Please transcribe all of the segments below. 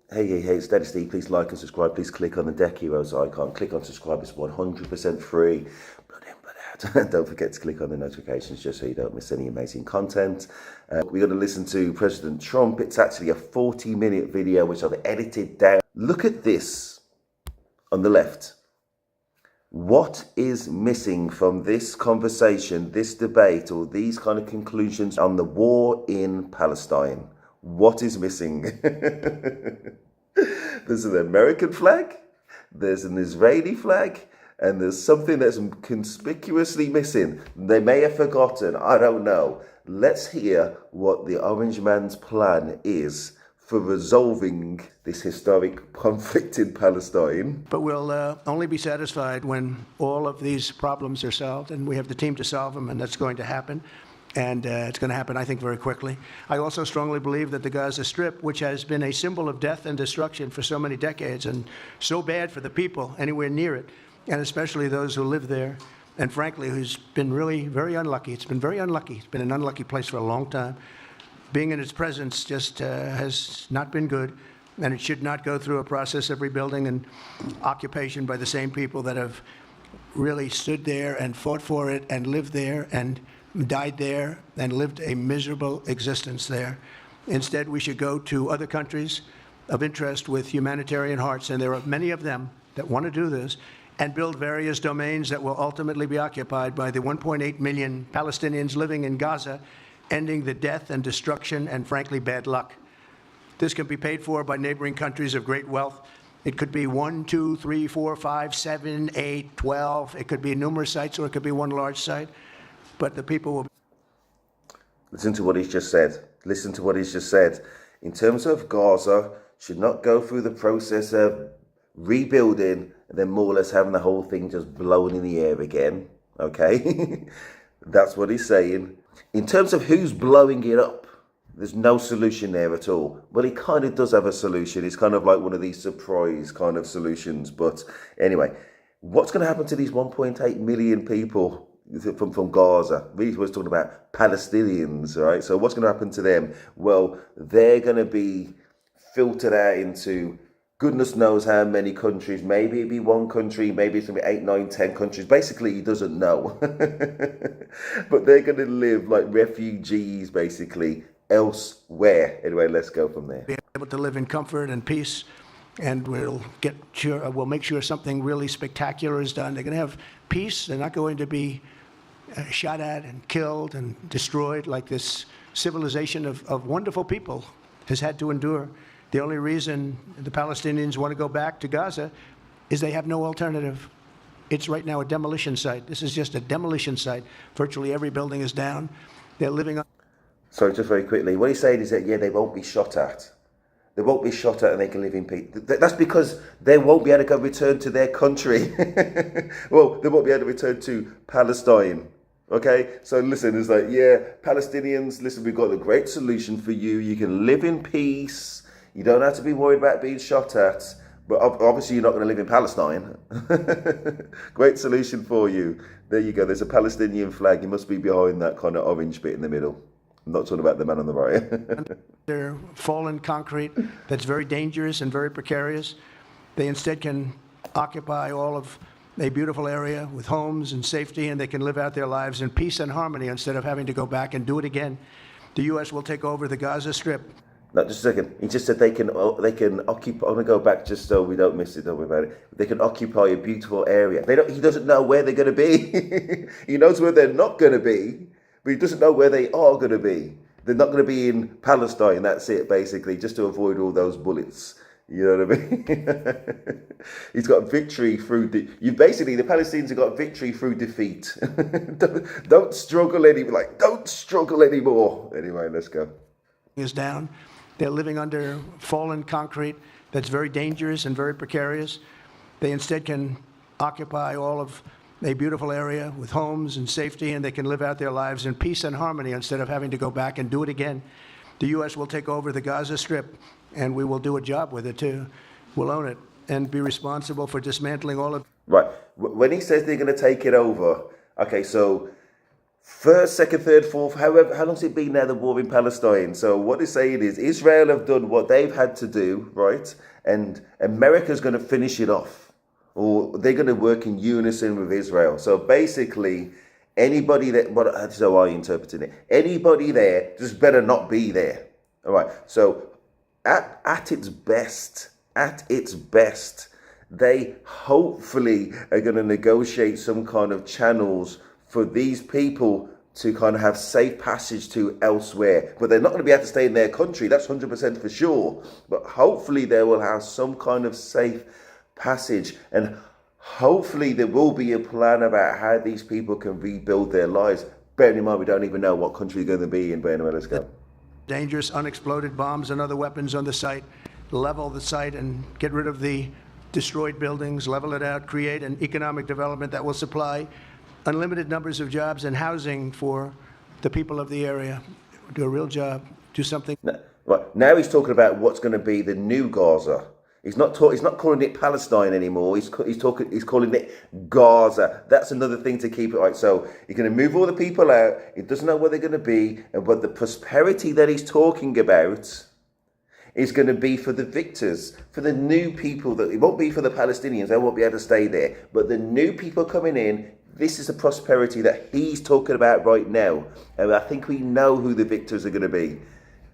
Hey, it's Steady Steve. Please like and subscribe. Please click on the Deck Heroes icon. Click on subscribe. It's 100% free. Blood in, blood out. Don't forget to click on the notifications just so you don't miss any amazing content. We're going to listen to President Trump. It's actually a 40-minute video which I've edited down. Look at this on the left. What is missing from this conversation, this debate, or these kind of conclusions on the war in Palestine? What is missing? There's an American flag, there's an Israeli flag, and there's something that's conspicuously missing. They may have forgotten, I don't know. Let's hear what the Orange Man's plan is for resolving this historic conflict in Palestine. But we'll only be satisfied when all of these problems are solved, and we have the team to solve them, and that's going to happen. And it's going to happen, I think, very quickly. I also strongly believe that the Gaza Strip, which has been a symbol of death and destruction for so many decades, and so bad for the people anywhere near it, and especially those who live there, and frankly, who's been really very unlucky. It's been very unlucky. It's been an unlucky place for a long time. Being in its presence just has not been good, and it should not go through a process of rebuilding and occupation by the same people that have really stood there and fought for it and lived there and died there and lived a miserable existence there. Instead, we should go to other countries of interest with humanitarian hearts, and there are many of them that want to do this, and build various domains that will ultimately be occupied by the 1.8 million Palestinians living in Gaza, ending the death and destruction and, frankly, bad luck. This can be paid for by neighboring countries of great wealth. It could be 1, 2, 3, 4, 5, 7, 8, 12. It could be numerous sites, or it could be one large site. But the people will... Listen to what he's just said. Listen to what he's just said. In terms of Gaza, should not go through the process of rebuilding and then more or less having the whole thing just blown in the air again. Okay? That's what he's saying. In terms of who's blowing it up, there's no solution there at all. Well, he kind of does have a solution. It's kind of like one of these surprise kind of solutions. But anyway, what's going to happen to these 1.8 million people from Gaza? Really, we're talking about Palestinians, right? So what's going to happen to them? Well, they're going to be filtered out into goodness knows how many countries. Maybe it'd be one country, maybe it's going to be 8, 9, 10 countries. Basically, he doesn't know. But they're going to live like refugees, basically, elsewhere. Anyway, let's go from there. Be able to live in comfort and peace, and we'll make sure something really spectacular is done. They're going to have peace. They're not going to be shot at and killed and destroyed like this civilization of wonderful people has had to endure. The only reason the Palestinians want to go back to Gaza is they have no alternative. It's right now a demolition site. This is just a demolition site. Virtually every building is down. They're living on... Sorry, just very quickly. What he's saying is that, yeah, they won't be shot at. They won't be shot at and they can live in peace. That's because they won't be able to go return to their country. Well, they won't be able to return to Palestine. Okay? So listen, it's like, yeah, Palestinians, listen, we've got a great solution for you. You can live in peace. You don't have to be worried about being shot at. But obviously you're not going to live in Palestine. Great solution for you. There you go. There's a Palestinian flag. You must be behind that kind of orange bit in the middle. I'm not talking about the man on the right. They're fallen concrete that's very dangerous and very precarious. They instead can occupy all of a beautiful area with homes and safety, and they can live out their lives in peace and harmony instead of having to go back and do it again. The U.S. will take over the Gaza Strip. No, just a second. He just said they can occupy. I'm gonna go back just so we don't miss it. Don't worry about it. They can occupy a beautiful area. He doesn't know where they're gonna be. He knows where they're not gonna be, but he doesn't know where they are gonna be. They're not gonna be in Palestine. That's it, basically, just to avoid all those bullets. You know what I mean? He's got victory through... Basically, the Palestinians have got victory through defeat. Don't struggle anymore. Don't struggle anymore. Anyway, let's go. Is down. They're living under fallen concrete that's very dangerous and very precarious. They instead can occupy all of a beautiful area with homes and safety, and they can live out their lives in peace and harmony instead of having to go back and do it again. The U.S. will take over the Gaza Strip, and we will do a job with it, too. We'll own it and be responsible for dismantling all of... Right. When he says they're going to take it over, okay, so first, second, third, fourth, however, how long's it been now, the war in Palestine? So what they're saying is Israel have done what they've had to do, right? And America's going to finish it off, or they're going to work in unison with Israel. So basically, anybody that, what, that's how I interpreted it, anybody there just better not be there. All right. So at its best, they hopefully are going to negotiate some kind of channels for these people to kind of have safe passage to elsewhere. But they're not going to be able to stay in their country, that's 100% for sure. But hopefully they will have some kind of safe passage, and hopefully there will be a plan about how these people can rebuild their lives. Bearing in mind, we don't even know what country they're going to be in. But anyway, let's go. Dangerous unexploded bombs and other weapons on the site, level the site and get rid of the destroyed buildings, level it out, create an economic development that will supply unlimited numbers of jobs and housing for the people of the area. Do a real job, do something. Now he's talking about what's going to be the new Gaza. He's not calling it Palestine anymore. He's calling it Gaza. That's another thing to keep it right. So he's going to move all the people out. He doesn't know where they're going to be, and what the prosperity that he's talking about is going to be for the victors, for the new people. That it won't be for the Palestinians. They won't be able to stay there. But the new people coming in, this is the prosperity that he's talking about right now. And I think we know who the victors are going to be.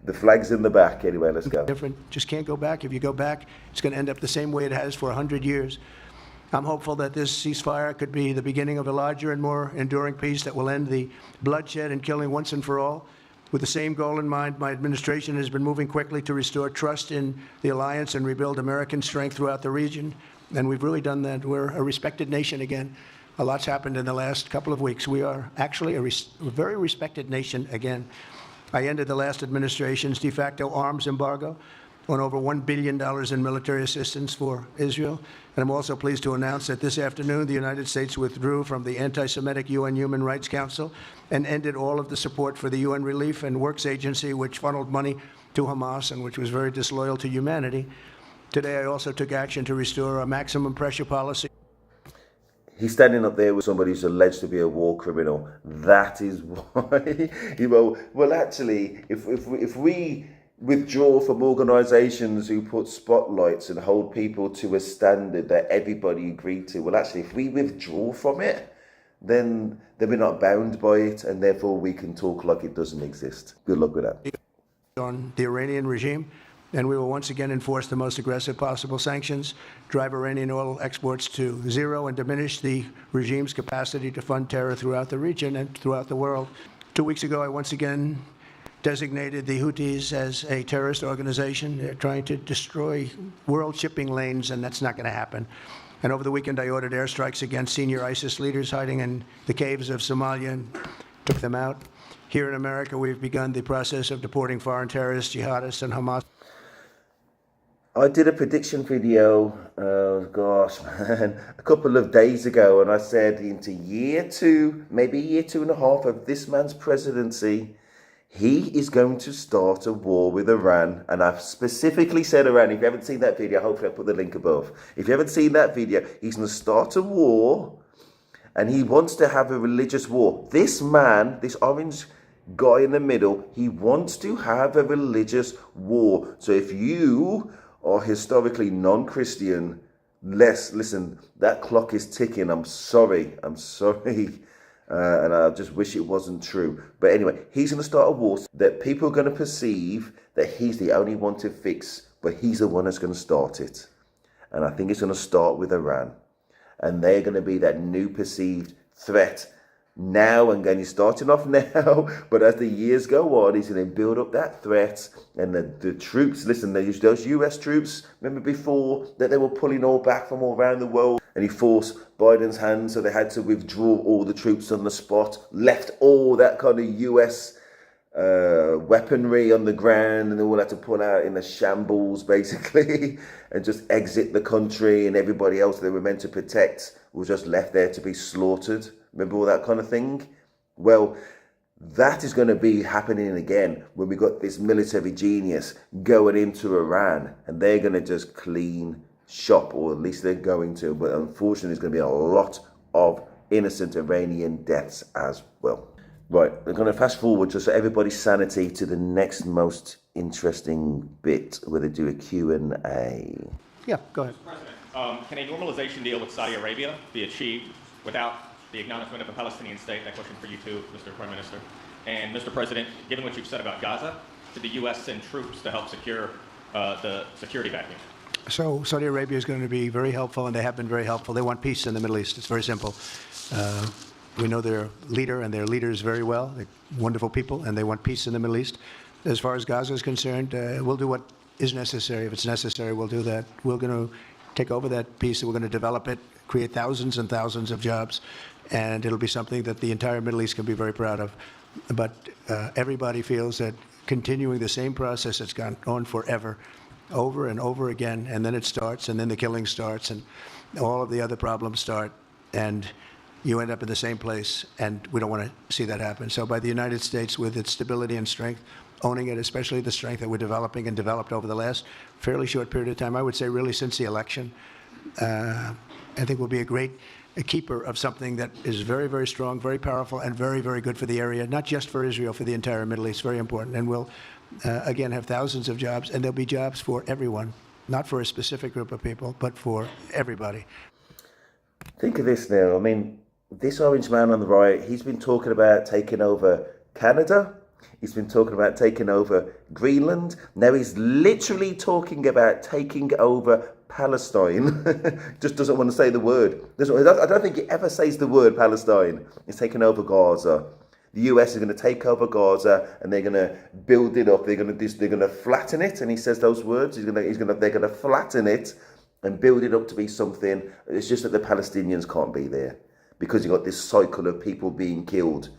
The flag's in the back. Anyway, let's go. Different. Just can't go back. If you go back, it's going to end up the same way it has for 100 years. I'm hopeful that this ceasefire could be the beginning of a larger and more enduring peace that will end the bloodshed and killing once and for all. With the same goal in mind, my administration has been moving quickly to restore trust in the alliance and rebuild American strength throughout the region. And we've really done that. We're a respected nation again. A lot's happened in the last couple of weeks. We are actually a very respected nation again. I ended the last administration's de facto arms embargo on over $1 billion in military assistance for Israel. And I'm also pleased to announce that this afternoon, the United States withdrew from the anti-Semitic UN Human Rights Council and ended all of the support for the UN Relief and Works Agency, which funneled money to Hamas and which was very disloyal to humanity. Today, I also took action to restore a maximum pressure policy. He's standing up there with somebody who's alleged to be a war criminal. That is why, well, actually, if we withdraw from organisations who put spotlights and hold people to a standard that everybody agreed to, well, actually, if we withdraw from it, then we're not bound by it, and therefore we can talk like it doesn't exist. Good luck with that. On the Iranian regime, and we will once again enforce the most aggressive possible sanctions, drive Iranian oil exports to zero, and diminish the regime's capacity to fund terror throughout the region and throughout the world. 2 weeks ago, I once again designated the Houthis as a terrorist organization. They're trying to destroy world shipping lanes, and that's not going to happen. And over the weekend, I ordered airstrikes against senior ISIS leaders hiding in the caves of Somalia and took them out. Here in America, we've begun the process of deporting foreign terrorists, jihadists, and Hamas. I did a prediction video, a couple of days ago, and I said into year 2, maybe year 2.5 of this man's presidency, he is going to start a war with Iran. And I've specifically said Iran. If you haven't seen that video, hopefully I'll put the link above. If you haven't seen that video, he's going to start a war, and he wants to have a religious war. This man, this orange guy in the middle, he wants to have a religious war. So if you are historically non-Christian, listen, that clock is ticking. I'm sorry. And I just wish it wasn't true. But anyway, he's going to start a war that people are going to perceive that he's the only one to fix, but he's the one that's going to start it. And I think it's going to start with Iran. And they're going to be that new perceived threat now, and again, he's starting off now, but as the years go on, he's going to build up that threat. And the troops, listen, those US troops, remember before that they were pulling all back from all around the world, and he forced Biden's hand, so they had to withdraw all the troops on the spot, left all that kind of US weaponry on the ground, and they all had to pull out in a shambles, basically, and just exit the country, and everybody else they were meant to protect was just left there to be slaughtered. Remember all that kind of thing? Well, that is going to be happening again when we got this military genius going into Iran, and they're going to just clean shop, or at least they're going to. But unfortunately, there's going to be a lot of innocent Iranian deaths as well. Right, we're going to fast forward just so everybody's sanity to the next most interesting bit where they do a Q&A. Yeah, go ahead. President, can a normalization deal with Saudi Arabia be achieved without the acknowledgement of a Palestinian state? That question for you too, Mr. Prime Minister. And Mr. President, given what you've said about Gaza, did the U.S. send troops to help secure the security vacuum? So Saudi Arabia is going to be very helpful, and they have been very helpful. They want peace in the Middle East. It's very simple. We know their leader and their leaders very well. They're wonderful people, and they want peace in the Middle East. As far as Gaza is concerned, we'll do what is necessary. If it's necessary, we'll do that. We're going to take over that peace, and we're going to develop it, create thousands and thousands of jobs, and it'll be something that the entire Middle East can be very proud of. But everybody feels that continuing the same process that's gone on forever, over and over again, and then it starts, and then the killing starts, and all of the other problems start, and you end up in the same place, and we don't want to see that happen. So by the United States, with its stability and strength, owning it, especially the strength that we're developing and developed over the last fairly short period of time, I would say really since the election, I think we'll be a keeper of something that is very, very strong, very powerful, and very, very good for the area, not just for Israel, for the entire Middle East, very important. And we'll, again, have thousands of jobs, and there'll be jobs for everyone, not for a specific group of people, but for everybody. Think of this now. I mean, this orange man on the right, he's been talking about taking over Canada. He's been talking about taking over Greenland. Now he's literally talking about taking over Palestine. Just doesn't want to say the word. I don't think he ever says the word Palestine. He's taking over Gaza. The US is going to take over Gaza, and they're going to build it up. They're going to flatten it. And he says those words. They're going to flatten it and build it up to be something. It's just that the Palestinians can't be there, because you've got this cycle of people being killed,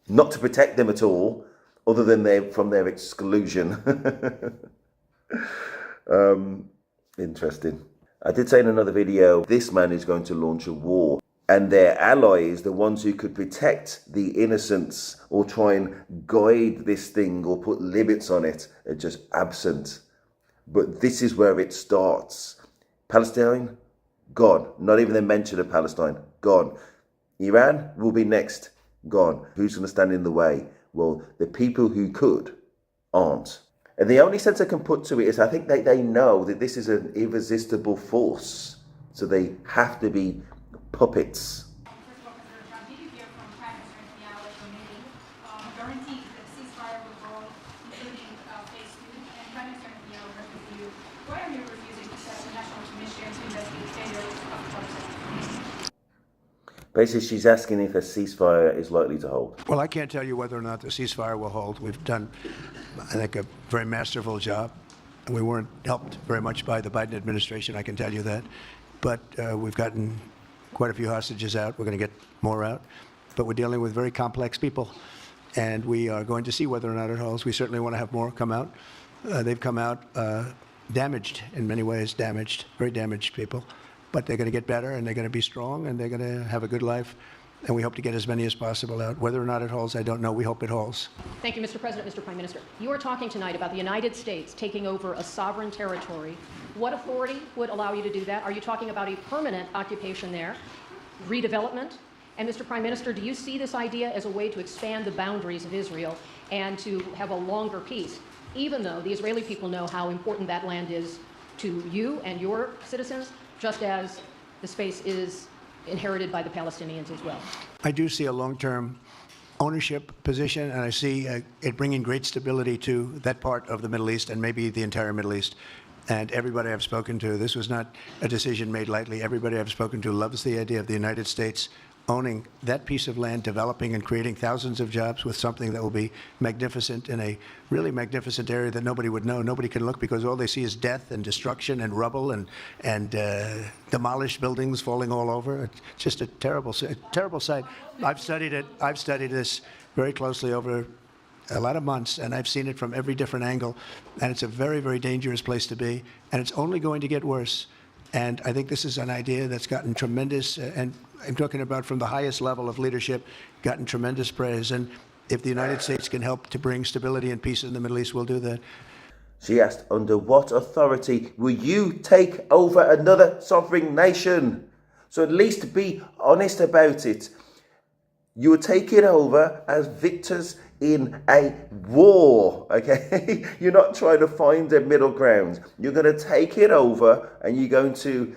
not to protect them at all, other than from their exclusion. Interesting. I did say in another video, this man is going to launch a war, and their allies, the ones who could protect the innocents or try and guide this thing or put limits on it, are just absent. But this is where it starts. Palestine, gone. Not even the mention of Palestine, gone. Iran will be next, gone. Who's going to stand in the way? Well, the people who could aren't. And the only sense I can put to it is I think they know that this is an irresistible force. So they have to be puppets. Basically, she's asking if a ceasefire is likely to hold. Well, I can't tell you whether or not the ceasefire will hold. We've done, I think, a very masterful job. And we weren't helped very much by the Biden administration, I can tell you that. But we've gotten quite a few hostages out. We're going to get more out. But we're dealing with very complex people. And we are going to see whether or not it holds. We certainly want to have more come out. They've come out damaged in many ways, very damaged people. But they're going to get better, and they're going to be strong, and they're going to have a good life. And we hope to get as many as possible out. Whether or not it holds, I don't know. We hope it holds. Thank you, Mr. President, Mr. Prime Minister. You are talking tonight about the United States taking over a sovereign territory. What authority would allow you to do that? Are you talking about a permanent occupation there, redevelopment? And Mr. Prime Minister, do you see this idea as a way to expand the boundaries of Israel and to have a longer peace, even though the Israeli people know how important that land is to you and your citizens, just as the space is inherited by the Palestinians as well? I do see a long-term ownership position, and I see it bringing great stability to that part of the Middle East and maybe the entire Middle East. And everybody I've spoken to, this was not a decision made lightly. Everybody I've spoken to loves the idea of the United States owning that piece of land, developing and creating thousands of jobs with something that will be magnificent in a really magnificent area that nobody would know. Nobody can look because all they see is death and destruction and rubble and demolished buildings falling all over. It's just a terrible sight. I've studied it. I've studied this very closely over a lot of months, and I've seen it from every different angle. And it's a very, very dangerous place to be, and it's only going to get worse. And I think this is an idea that's gotten tremendous, and I'm talking about from the highest level of leadership, gotten tremendous praise. And if the United States can help to bring stability and peace in the Middle East, we'll do that. She asked, under what authority will you take over another sovereign nation? So at least be honest about it. You were taken over as victors in a war, okay? You're not trying to find a middle ground. You're going to take it over and you're going to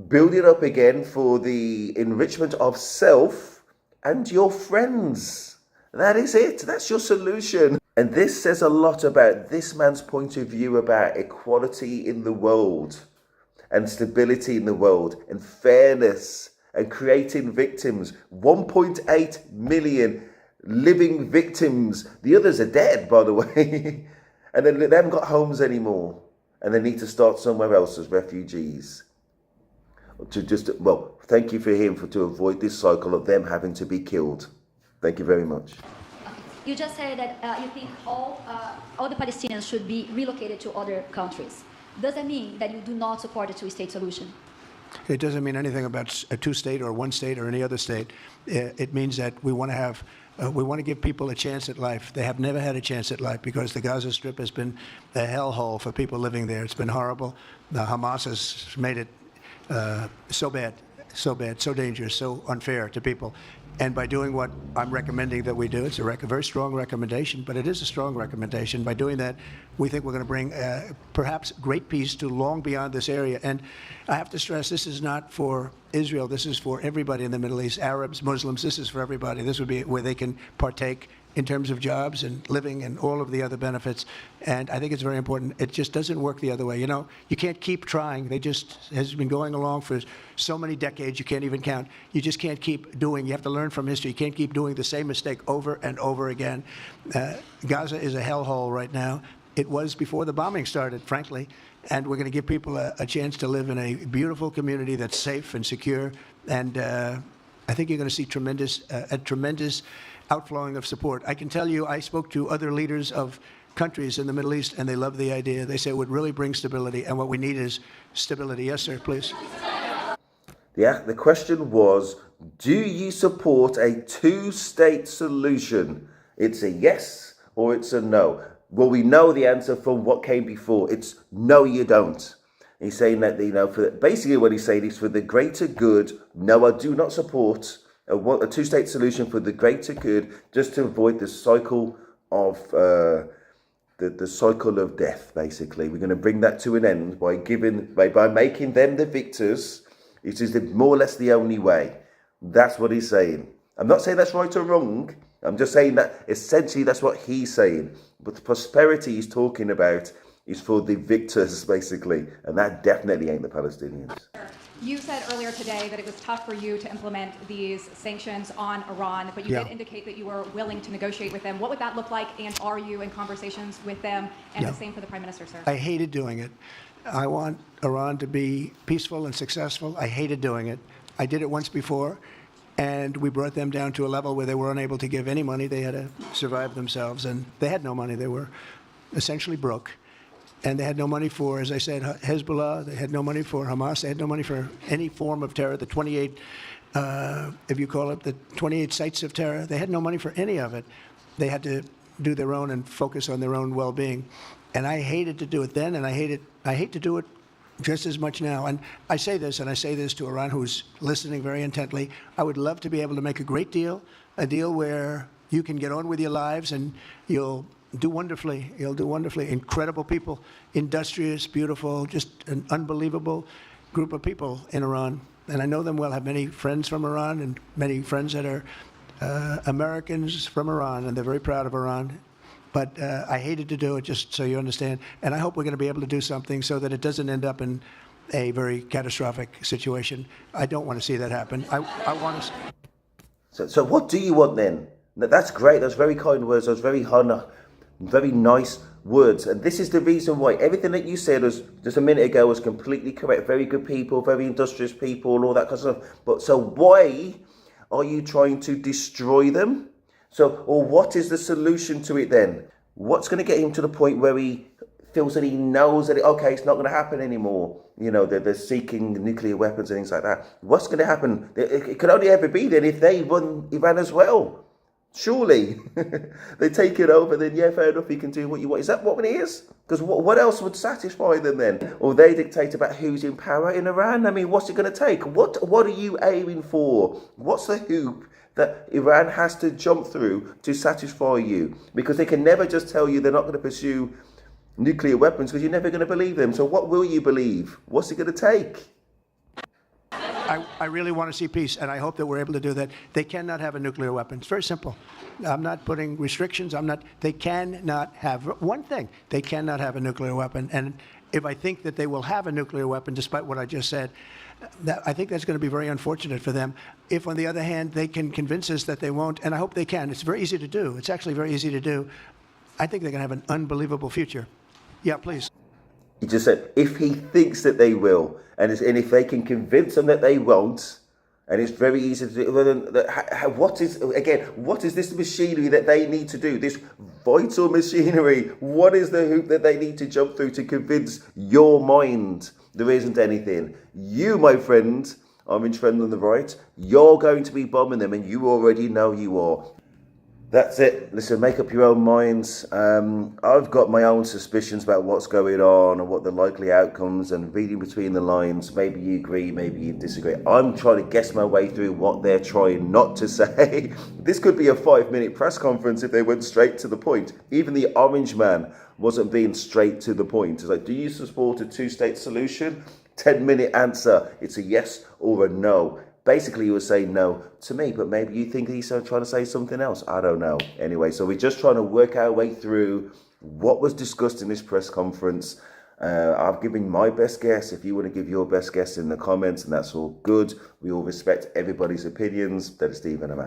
build it up again for the enrichment of self and your friends. That is it. That's your solution. And this says a lot about this man's point of view about equality in the world and stability in the world and fairness and creating victims. 1.8 million living victims. The others are dead, by the way. And then they haven't got homes anymore. And they need to start somewhere else as refugees. Thank you for him to avoid this cycle of them having to be killed. Thank you very much. You just said that you think all the Palestinians should be relocated to other countries. Does that mean that you do not support a two-state solution? It doesn't mean anything about a two-state or one state or any other state. It means that we want to give people a chance at life. They have never had a chance at life because the Gaza Strip has been a hellhole for people living there. It's been horrible. The Hamas has made it so bad, so dangerous, so unfair to people. And by doing what I'm recommending that we do, it's a very strong recommendation, but it is a strong recommendation. By doing that, we think we're going to bring perhaps great peace to long beyond this area. And I have to stress, this is not for Israel. This is for everybody in the Middle East, Arabs, Muslims. This is for everybody. This would be where they can partake in terms of jobs and living and all of the other benefits. And I think it's very important. It just doesn't work the other way. You know, you can't keep trying. Has been going along for so many decades, you can't even count. You just can't keep doing. You have to learn from history. You can't keep doing the same mistake over and over again. Gaza is a hellhole right now. It was before the bombing started, frankly. And we're going to give people a chance to live in a beautiful community that's safe and secure. And I think you're going to see a tremendous outflowing of support. I can tell you, I spoke to other leaders of countries in the Middle East, and they love the idea. They say it would really bring stability, and what we need is stability. Yes, sir, please. Yeah, the question was, do you support a two-state solution? It's a yes or it's a no. Well, we know the answer from what came before. It's no, you don't. He's saying that, basically what he's saying is for the greater good, no, I do not support a two-state solution for the greater good, just to avoid the cycle of the cycle of death. Basically, we're going to bring that to an end by making them the victors. It is more or less the only way. That's what he's saying. I'm not saying that's right or wrong. I'm just saying that essentially that's what he's saying. But the prosperity he's talking about is for the victors, basically, and that definitely ain't the Palestinians. You said earlier today that it was tough for you to implement these sanctions on Iran, but you did indicate that you were willing to negotiate with them. What would that look like, and are you in conversations with them? And the same for the Prime Minister, sir. I hated doing it. I want Iran to be peaceful and successful. I hated doing it. I did it once before, and we brought them down to a level where they were unable to give any money. They had to survive themselves, and they had no money. They were essentially broke. And they had no money for, as I said, Hezbollah. They had no money for Hamas. They had no money for any form of terror. The 28, if you call it, the 28 sites of terror. They had no money for any of it. They had to do their own and focus on their own well-being. And I hated to do it then, and I hate to do it just as much now. And I say this to Iran, who's listening very intently. I would love to be able to make a great deal, a deal where you can get on with your lives and you'll do wonderfully. You'll do wonderfully. Incredible people, industrious, beautiful, just an unbelievable group of people in Iran. And I know them well. I have many friends from Iran and many friends that are Americans from Iran, and they're very proud of Iran. But I hated to do it, just so you understand. And I hope we're going to be able to do something so that it doesn't end up in a very catastrophic situation. I don't want to see that happen. I want to. So what do you want then? That's great. That's very kind words. That's very nice words. And this is the reason why everything that you said was just a minute ago was completely correct. Very good people, very industrious people, all that kind of stuff. But so why are you trying to destroy them? Or what is the solution to it then? What's going to get him to the point where he feels that he knows that, it's not going to happen anymore? You know, they're seeking nuclear weapons and things like that. What's going to happen? It could only ever be then if they run Iran as well. Surely. They take it over, then fair enough, he can do what you want. Is that what it is? Because what else would satisfy them then? Or they dictate about who's in power in Iran? I mean, what's it going to take? What are you aiming for? What's the hoop that Iran has to jump through to satisfy you, because they can never just tell you they're not going to pursue nuclear weapons, because you're never going to believe them. So what will you believe? What's it going to take? I really want to see peace, and I hope that we're able to do that. They cannot have a nuclear weapon. It's very simple. I'm not putting restrictions. They cannot have one thing. They cannot have a nuclear weapon. And if I think that they will have a nuclear weapon, despite what I just said, I think that's going to be very unfortunate for them. If, on the other hand, they can convince us that they won't, and I hope they can. It's very easy to do. It's actually very easy to do. I think they're going to have an unbelievable future. Yeah, please. He just said, if he thinks that they will, and if they can convince them that they won't, and it's very easy to do. What is this machinery that they need to do? This vital machinery. What is the hoop that they need to jump through to convince your mind there isn't anything? You, my friend, orange friend on the right, you're going to be bombing them, and you already know you are. That's it. Listen, make up your own minds. I've got my own suspicions about what's going on and what the likely outcomes, and reading between the lines, maybe you agree, maybe you disagree. I'm trying to guess my way through what they're trying not to say. This could be a 5-minute press conference if they went straight to the point. Even the orange man wasn't being straight to the point. It's like, do you support a two-state solution? 10-minute answer. It's a yes or a no. Basically, he was saying no to me, but maybe you think he's trying to say something else. I don't know. Anyway, so we're just trying to work our way through what was discussed in this press conference. I've given my best guess. If you want to give your best guess in the comments, and that's all good. We all respect everybody's opinions. That is Steve, and I'm out.